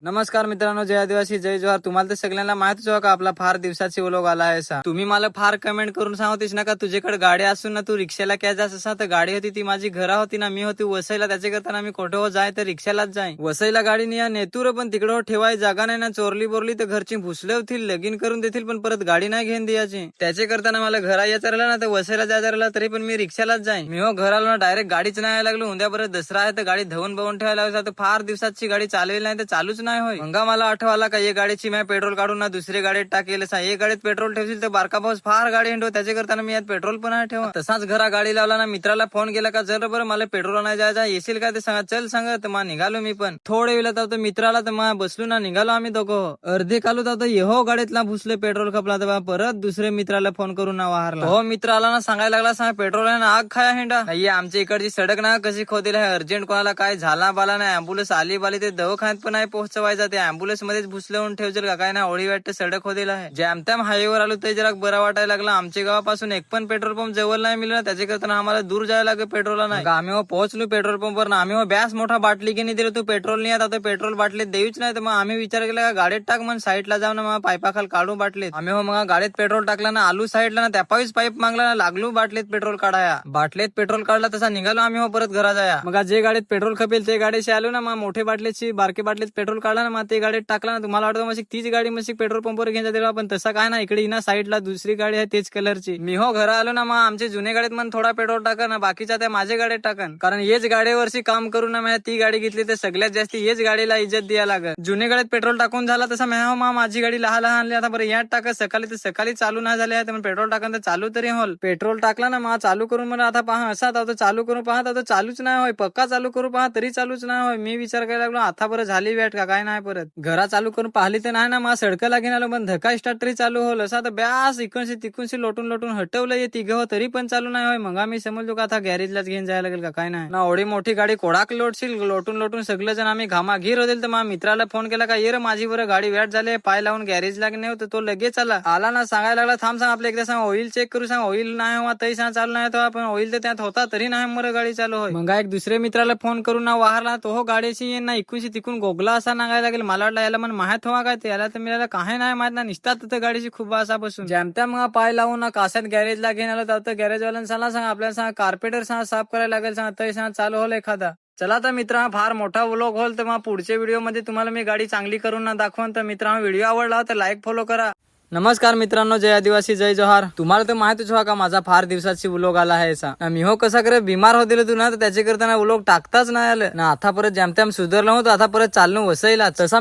नमस्कार मित्रांनो, जय आदिवासी जय जोहार. तुम्हाला तर सगळ्यांना माहितीच आहे का आपला फार दिवसाची व्लॉग आला आहे सा. तुम्ही मला फार कमेंट करून सांगतेस ना का तुझ्याकडे गाडी असून ना तू रिक्षाला काय जास असा. तर गाडी होती ती माझी घरा होती ना, मी होती वसईला. त्याच्या करताना मी कुठे हो जाय तर रिक्षालाच जाय. वसईला गाडी नाही नेतूर पण तिकडे हो ठेवाय जागा नाही ना. चोरली बोरली तर घरची भुसले होतील, लगीन करून देतील पण परत गाडी नाही घेऊन द्यायची. त्याच्या करताना मला घरा यायचं राहिला ना तर वसईला जायचं राहिला तरी पण मी रिक्षालाच जाय. मी हो घर आलो ना डायरेक्ट गाडीच नाही यायला लागलो. उद्या परत दसरा आहे तर गाडी धवून बवून ठेवायला लागला. तर फार दिवसाची गाडी चालवेल नाही तर चालूच नाही होय. मंगा मला आठवाला का ये गाडीची मी पेट्रोल काढून ना दुसरी गाडीत टाकेल. ये गाडीत पेट्रोल ठेवशील तर बारका पाऊस फार गाडी हिंडो. त्याच्या करताना मी यात पेट्रोल पण नाही ठेवा. तसाच घरा गाडी लावला ना, मित्राला फोन केला का जर बरं मला पेट्रोल नाही जायचा येशील का ते सांगा. चल सांगा तर मग निघालो मी पण. थोडे वेळात होतो मित्राला तर मग बसलो ना, निघालो आम्ही दोघं. अर्धे कालू तर येहो गाडीतला भुसले पेट्रोल खपला तर परत दुसरे मित्राला फोन करून ना वाहरला. हो मित्र आला ना सांगायला लागला सांग पेट्रोल आहे ना आग खाया हिंडा. आमच्या इकडची सडक ना कशी खोदेल आहे. अर्जंट कोणाला काय झाला बाला नाही, अँब्युलन्स आली बाली ते दवाखान्यात पण नाही पोहोचवायचा. ते अँब्युलन्स मध्येच भुसलेवून ठेवतील का काय ना. ओळी वाटत सडक होतील आहे. जॅमतॅम हायवेवर आलो तर जरा बरा वाटायला लागला. आमच्या गावापासून एक पण पेट्रोल पंप जवळ नाही मिळाला. त्याच्या करताना आम्हाला दूर जायला लागेल पेट्रोल नाही. आम्ही हो पोहोचलो पेट्रोल पंपवर ना. आम्ही हो बॅस मोठा बाटली की नाही दिलं तू पेट्रोल नाही आता पेट्रोल बाटलीत देऊच नाही. तर मग आम्ही विचार केला का गाडीत टाक मग साईडला जाऊन ना मग पाईपाखाल काढू बाटलीत. आम्ही हो मग गाडीत पेट्रोल टाकला ना, आलू साईडला ना त्यापावीच पाईप मागला ना, लागलो बाटलीत पेट्रोल काढाया. बाटलीत पेट्रोल काढला तसा निघालो आम्ही हो परत घरा जाया. मग जे गाडीत पेट्रोल खपेल ते गाडीशी आलो ना, मग मोठे बाटलीची बारकी बाटलीत पेट्रोल काढला ना, मग ते गाडीत टाकला ना. तुम्हाला वाटतं मग तीच गाडी मग पेट्रोल पंपवर घेऊन जाते पण तसं काय ना. इकडे ना साईडला दुसरी गाडी आहे तेच कलरची. मी हो घरा आलो ना, मग आमच्या जुन्या गाडीत मग थोडा पेट्रोल टाका ना, बाकीच्या त्या माझ्या गाडीत टाकन. कारण हेच गाडीवरची काम करून ना ती गाडी घेतली तर सगळ्यात जास्त हेच गाडीला इज्जत द्यायला लागत. जुन्या गाडीत पेट्रोल टाकून झाला तसा मी माझी गाडी लहान आणली. आता बरं यात टाका सकाळी तर सकाळी चालू नाही झाले तर पेट्रोल टाकन तर चालू तरी होल. पेट्रोल टाकला ना मग चालू करून मला आता पहा असा तर चालू करून पहा तर चालूच नाही होय. पक्का चालू करू पहा तरी चालूच नाही होय. मी विचार करायला लागलो आता बरं झाली वेट का काय नाही. परत घरा चालू करून पाहिली तर नाही ना, मग सडकं लागेल आलो पण धक्का स्टार्ट तरी चालू होल. असा तर ब्यास इकडशी तिकडशी लोटून लोटून हटवलं तिघं तरी पण चालू नाही होय. मग आम्ही समजलो का आता गॅरेजलाच घेऊन जायला लागेल का काय नाही ना. एवढी मोठी गाडी कोडाक लोटशील लोटून लोटून सगळं जण आम्ही घामाघीर होतील. तर मग मित्राला फोन केला का ये रे माझी बरं गाडी वेट झाली पाय लावून गॅरेजला नाही होतं. तो लगेच आला ना, सांगायला लागला थांब सांग आपल्या एकदा सांग ऑइल चेक करू सांग. ऑइल नाही हो तरी सांग चालू नाही तो पण ऑइल तर त्यात होता तरी नाही मग गाडी चालू होय. मग एक दुसऱ्या मित्राला फोन करून ना वाहरला. तो हो गाडीशी ना इकूनशी तिकून गोगला असा नागायला लागेल. मला वाटलं याला मन माहित हवा काय त्याला तर मिळाला काही नाही माहित ना. निसतात तर गाडीची खूप असा बसून जॅमत्या मग पाय लावून ना कासात गॅरेजला घेऊन आलो. तर गॅरेजवाल्यांना सांग आपल्याला सांग कार्पेटर सांग साफ करायला लागेल सांग तरी सांग चालू होल एखादा. चला तर मित्र हा फार मोठा व्लॉग होल. तर मग पुढच्या व्हिडिओ मध्ये तुम्हाला मी गाडी चांगली करून ना दाखवून. तर मित्रांनो व्हिडिओ आवडला तर लाईक फॉलो करा. नमस्कार मित्रांनो, जय आदिवासी जय जोहार. तुम्हाला तर माहितीच का माझा फार दिवसाची व्लॉग आला आहे सा. मी हो कसा करे बिमार होते तू ना तर त्याच्या करताना व्लॉग टाकताच नाही आलं ना. आता परत जॅमत्याम सुधारला होतो. आता परत चालणं वसईला तसा